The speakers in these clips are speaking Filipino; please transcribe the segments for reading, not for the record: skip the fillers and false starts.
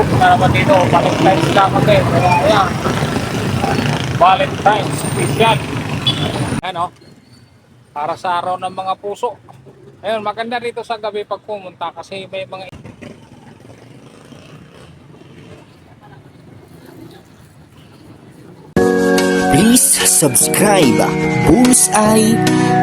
pusok na naman dito. Valentine's lang kasi. Kaya ayan. Valentine's special. Ano? Para sa araw ng mga puso. Ayun, maganda dito sa gabi pag pumunta kasi may mga Please subscribe Bullseye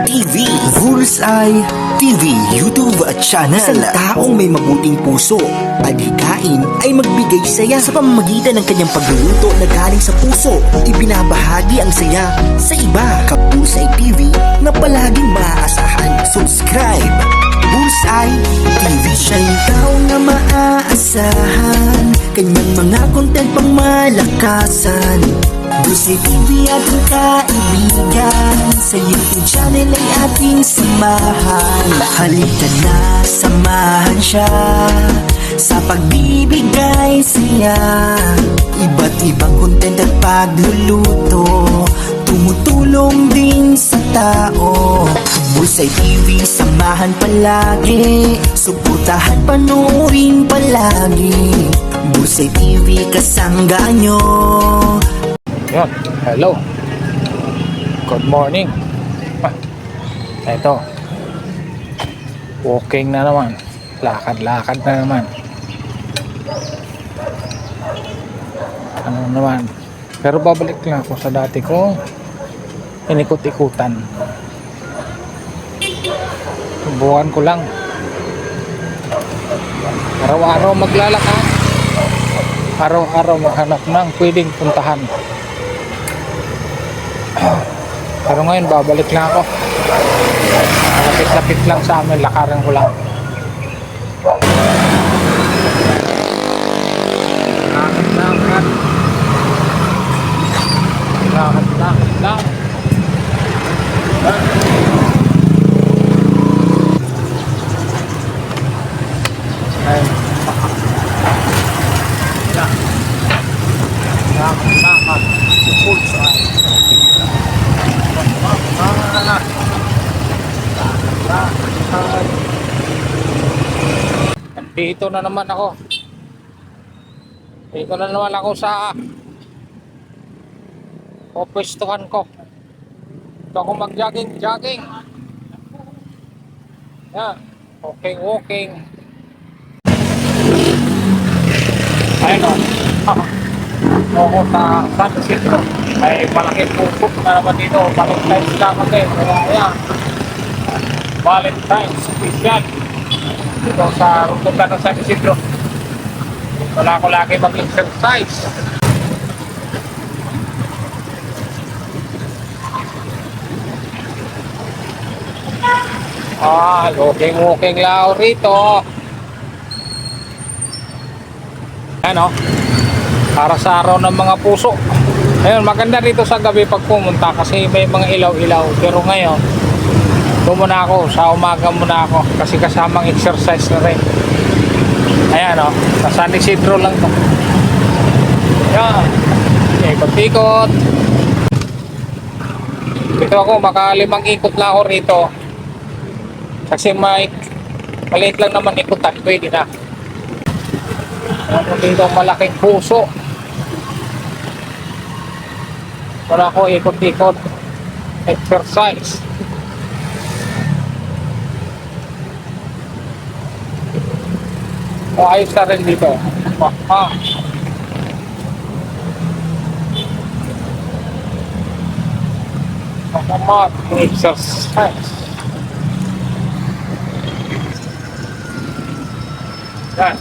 TV. Bullseye TV YouTube channel. Isang taong may mabuting puso, adhikain ay magbigay saya sa pamamagitan ng kanyang pagluluto na galing sa puso. Ibinabahagi ang saya sa iba. Bullseye TV na palaging maaasahan. Subscribe Bullseye TV. Siya'y tao na maaasahan, kanyang mga content pang malakasan. Bullseye TV ating kaibigan, sa YouTube channel ay ating samahan. Halika na, samahan siya sa pagbibigay siya. Iba't ibang content at pagluluto, tumutulong din sa tao. Bullseye TV, samahan palagi, suportahan, panoorin palagi. Bullseye TV, kasangga nyo. yun. Hello. Good morning. Ito. Walking na naman. Lakad-lakad na naman. Ano naman. Pero babalik lang ako sa dati ko. Inikot-ikutan. Subukan ko lang. Araw-araw maglalakad. Araw-araw maghanap ng pwedeng puntahan. Pero ngayon babalik na ako. Lapit-lapit lang sa amin, lakaran ko lang. Lakad-lakad. Lakad-lakad. Ay. Lakad-lakad. Bullseye. Dito na naman ako. Dito na naman ako sa opwestuhan ko. Dito ako mag-jogging. Yan. Walking. Ayun o. Ako sa San Isidro. Ay malaking pusok na naman dito. Valentine's lang kasi. Kaya ayan. Valentine's special. Dito sa rutugan ng San Isidro. Wala ko lagi mag-exercise. Walking lang rito. Ano? Para sa araw ng mga puso. Ayun, maganda dito sa gabi pag pumunta kasi may mga ilaw-ilaw. Pero ngayon, ito muna ako, sa umaga muna ako kasi kasamang exercise na rin. Ayan o, sa San Isidro lang to. Ayan, ikot-ikot. Dito ako, makalimang ikot lang ako rito. Kasi maliit lang naman ikutan, pwede na. Ano dito malaking puso. Wala ko ikot-ikot. Exercise. O ayos na rin dito. Exercise. Yan.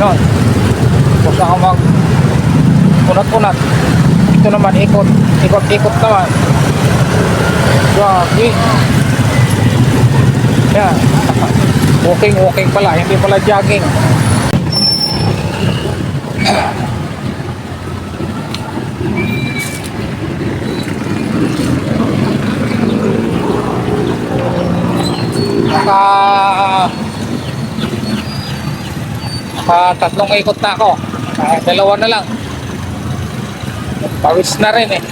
Yun. Tapos ako mag unat-unat. Ito naman ikot. Ikot-ikot naman. Jogging. Yan. Walking pala. Hindi pala jogging. Tatlong ikot na ako. Dalawa na lang. Pawis na rin eh.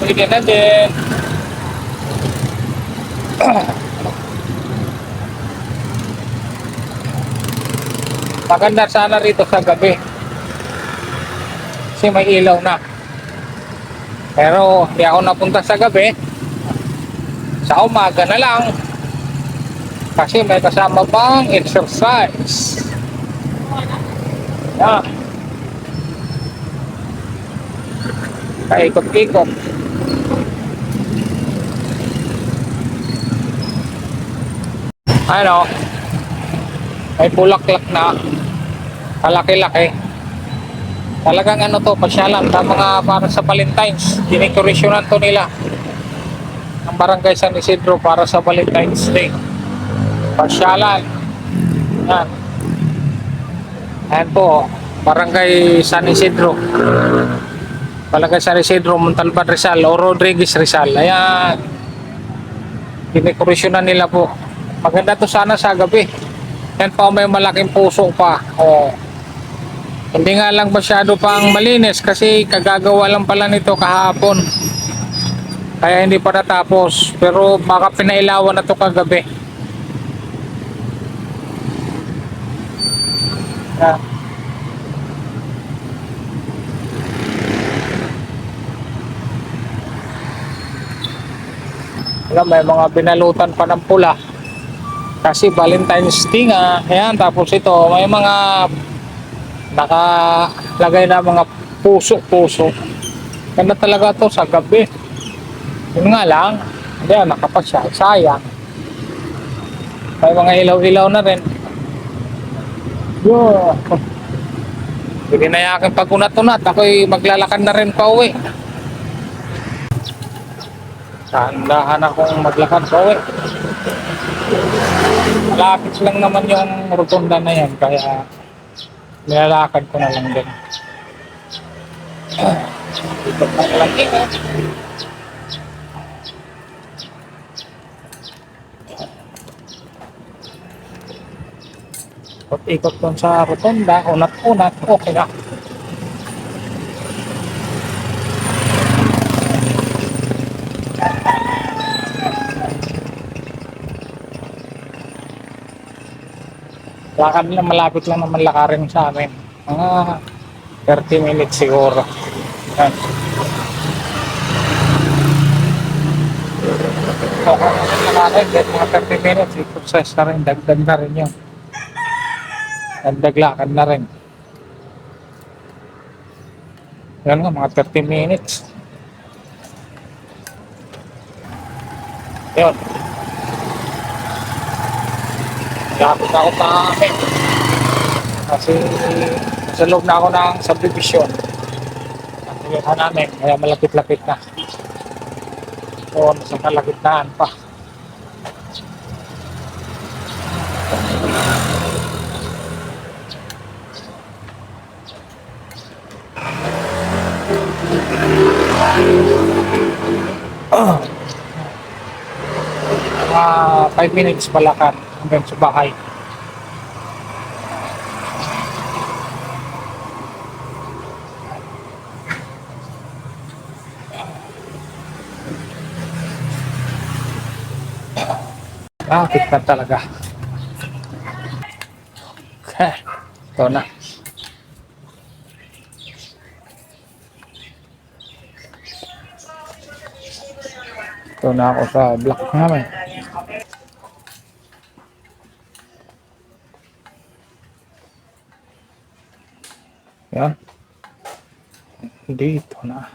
Pwede na din. Maganda sana rito sa gabi. Kasi may ilaw na. Pero hindi ako napunta sa gabi. Sa umaga na lang. Kasi may kasama pang exercise. Yan. Kaikot-ikot. Ano? May bulaklak na. Kalaki-laki. Talagang ano to, pasyalan. Mga para sa Valentine's. Dinekoresyonan to nila. Ang barangay San Isidro para sa Valentine's Day. Pasyalan. Yan. Ayan po, barangay San Isidro. Barangay San Isidro, Montalban, Rizal, o Rodriguez, Rizal. Ayan. Dinekorasyonan nila po. Maganda to sana sa gabi. Yan pa, may malaking puso pa. O, hindi nga lang masyado pang malinis kasi kagagawa lang pala nito kahapon. Kaya hindi pa natapos. Pero baka pinailawan na to kagabi. Yan. Alam, may mga binalutan pa ng pula. Kasi Valentine's Day nga. Ayan, tapos ito, may mga nakalagay na mga puso-puso. Ganda talaga to sa gabi. Yun nga lang, hindi nakapasya. Sayang. May mga ilaw-ilaw na rin. Yo. Hindi na yakin pag unat-unat. Ako'y maglalakad na rin pa uwi. Sandahan akong maglakad pa uwi. Malapit lang naman yung rotunda na yan. Kaya nilalakad ko na lang din. Ikot na lang ikot. Ikot doon sa rotunda, unat-unat, okay na. Lakad lang, malapit lang naman lakarin sa amin. Mga 30 minutes siguro. Yan. Okay naman lakarin, mga 30 minutes, exercise na rin, dagdag na rin yun. Dagdag lakad na rin. Yan nga, mga 30 minutes. Yun. Lapit ako pa amin. Kasi sa loob na ako ng subdivision. Ang tilihan namin, kaya malapit-lapit na. So, nasa kalagitnaan pa. Mga 5 minutes palakad hanggang sa bahay. Kita talaga. Ito na. Ito na ako sa block namin. Yan. Dito na.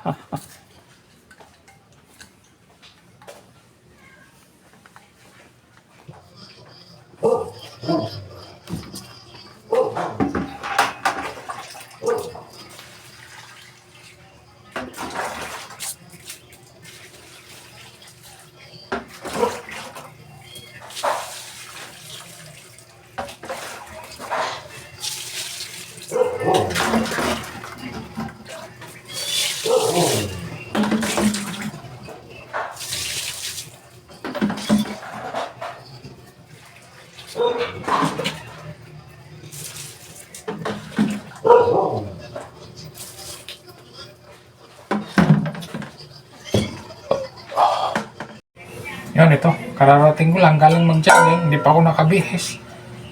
Yan, ito. Kararating ko lang. Galing mag-jogging. Hindi pa ako nakabihis.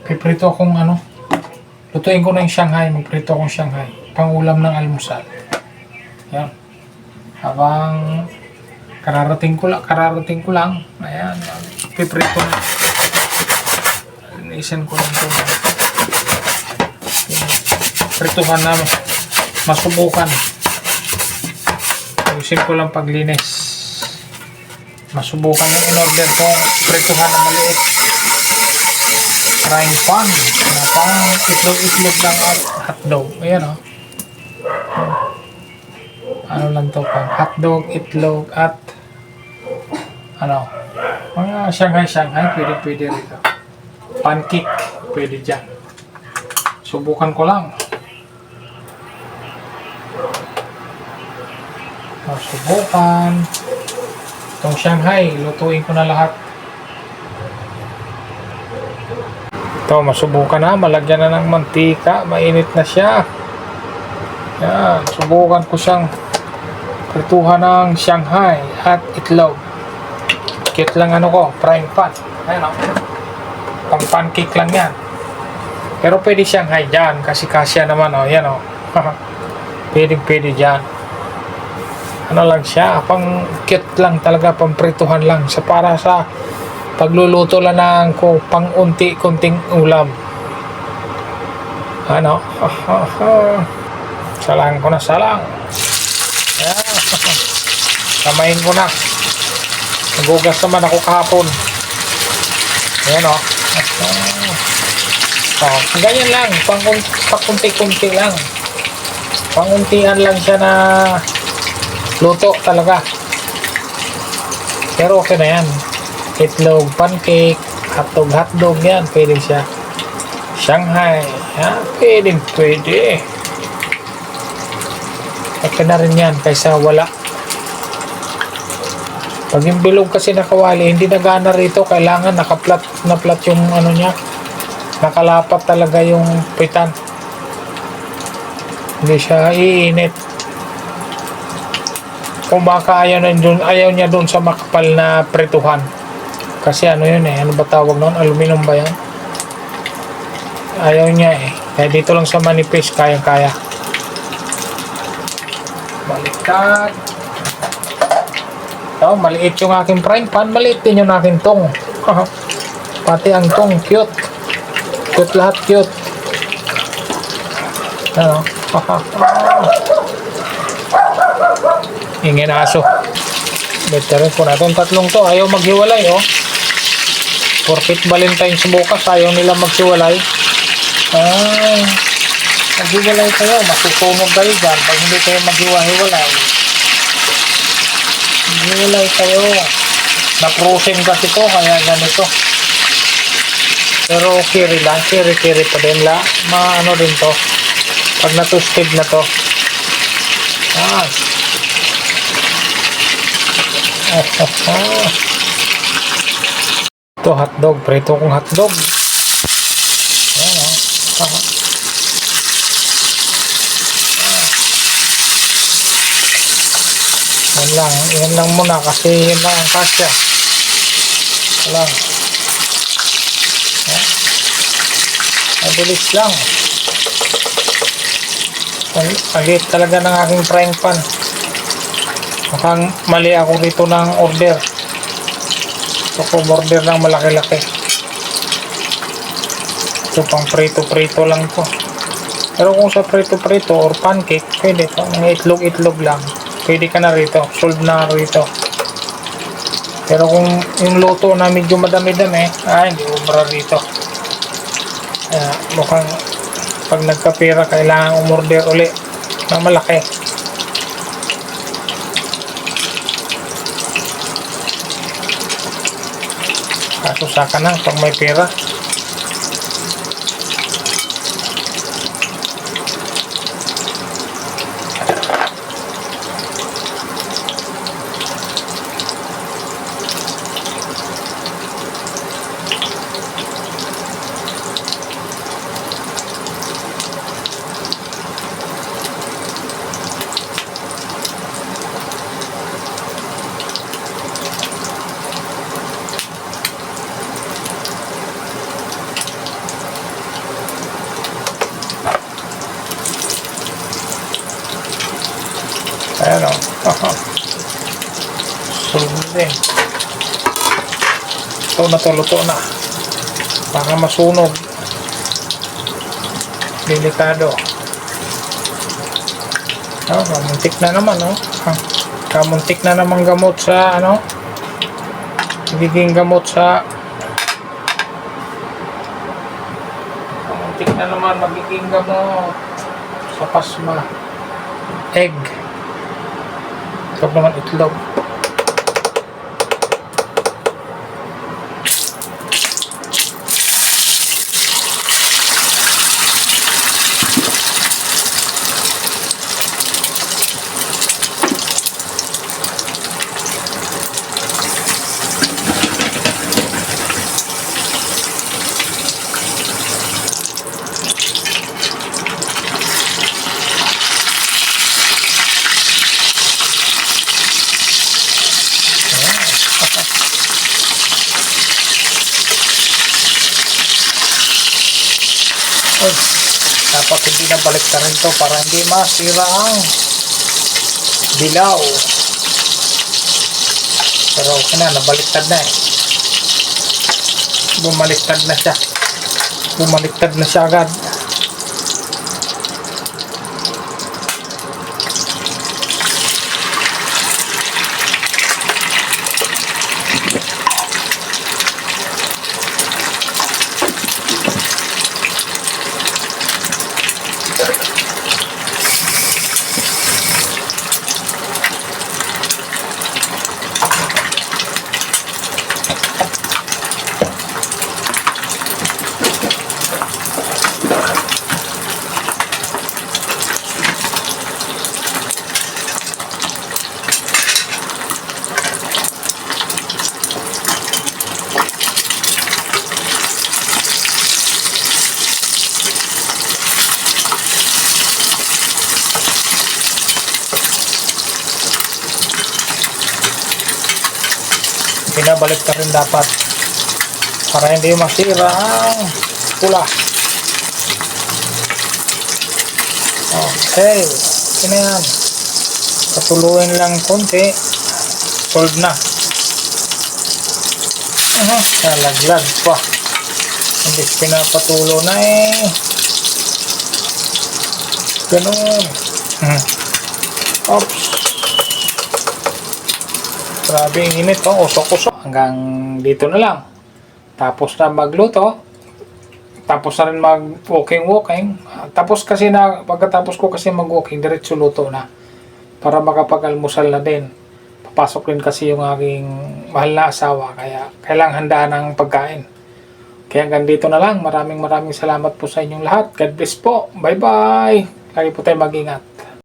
Piprito akong ano. Lutuin ko na yung Shanghai. Magprito akong Shanghai. Pangulam ng almusal. Yan. Habang kararating ko lang. Ayan. Piprito na. Linisin ko lang ito. Prituhan namin. Masubukan. Ayusin ko lang paglinis. Masubukan yung in-order ko. Prituhan na maliit. Frying pan. Na parang itlog lang at hotdog. Ayan o. Ano lang to pang hotdog, itlog at ano. Mga Shanghai. Pwede rito. Pancake. Pwede dyan. Subukan ko lang. Subukan. Itong Shanghai, lutuin ko na lahat. Ito, masubukan na. Malagyan na ng mantika. Mainit na siya. Yan, subukan ko siyang prituhan ng Shanghai at itlog. Cute lang ano ko, frying pan. Ayan o. Pang pancake lang yan. Pero pwede Shanghai dyan kasi kasya naman o. Yan o. Pwede dyan. Ano lang siya, pang cute lang talaga, pang prituhan lang. Para sa pagluluto lang ng pang unti-kunting ulam. Ano? Salang ko na salang. Ayan. Samayin ko na. Nagugas naman ako kahapon. Ayan o. Ganyan lang. Pang kunti-kunti lang. Panguntian lang siya na luto talaga. Pero okay na yan. Itlog, pancake, hotdog yan. Pwede siya. Shanghai. Yan. Pwede. Okay na rin yan kaysa wala. Pag yung bilog kasi nakawali, hindi nagana rito. Kailangan nakaplat na plat yung ano niya. Nakalapat talaga yung pitan. Hindi siya iinit. Kung baka ayaw niya dun sa makapal na prituhan. Kasi ano yun eh, ano ba tawag nun? Aluminum ba yan? Ayaw niya eh. Kaya dito lang sa manipis, kaya-kaya. Baliktad. Ito, maliit yung aking frying pan. Maliit din yung aking tong. Pati ang tong, cute. Cute lahat, cute. Ano? Ingin aso. Better po natin tatlong to. Ayaw maghiwalay oh. Porkit Valentine's bukas, ayaw nila maghiwalay. Maghiwalay kayo. Masusunog kayo dyan. Pag hindi kayo maghiwalay. Maghiwalay kayo. Na-frozen kasi to. Kaya ganito. Pero kiri lang. Kiri pa din la. Ano din to. Pag natustig na to. Ito hotdog, prito kong hotdog. Yan lang muna kasi yun lang ang kasya. Lang. Mabilis lang. Ang liit talaga ng aking frying pan. Mukhang mali ako dito ng order. Ito ko order ng malaki-laki. Ito pang prito-prito lang to. Pero kung sa prito-prito or pancake, pwede to. Ang itlog-itlog lang. Pwede ka na rito. Solve na rito. Pero kung yung luto na medyo madami-dami, hindi umra rito. Mukhang pag nagkapira, kailangan umorder uli ng malaki. Kaso saka na pag may pera. Ayan o. Sunog din. Luto na. Baka masunog. Delikado. Kamuntik na naman, no? Kamuntik na naman gamot sa, magiging gamot sa, kamuntik na naman magiging gamot sa pasma. Egg. Itlog naman itlog. Dapat hindi na baliktarin to para hindi masira ang dilaw. Pero okay na, nabaliktad na eh. Bumaliktad na siya agad. Pinabalik ka rin dapat para hindi masira ang pula. Okay, ito na yan. Patuluin lang konti, solve na. Nalaglag pa. Hindi pinapatulo na eh. Ganun. Oops. Grabe ang init, usok-usok. Hanggang dito na lang. Tapos na magluto. Tapos na rin mag-walking. Tapos kasi pagkatapos ko kasi mag-walking, diretso luto na. Para makapag-almusal na din. Papasok rin kasi yung aking mahal na asawa. Kaya kailangan handaan ng pagkain. Kaya hanggang dito na lang. Maraming salamat po sa inyong lahat. God bless po. Bye-bye. Lagi po tayo mag-ingat.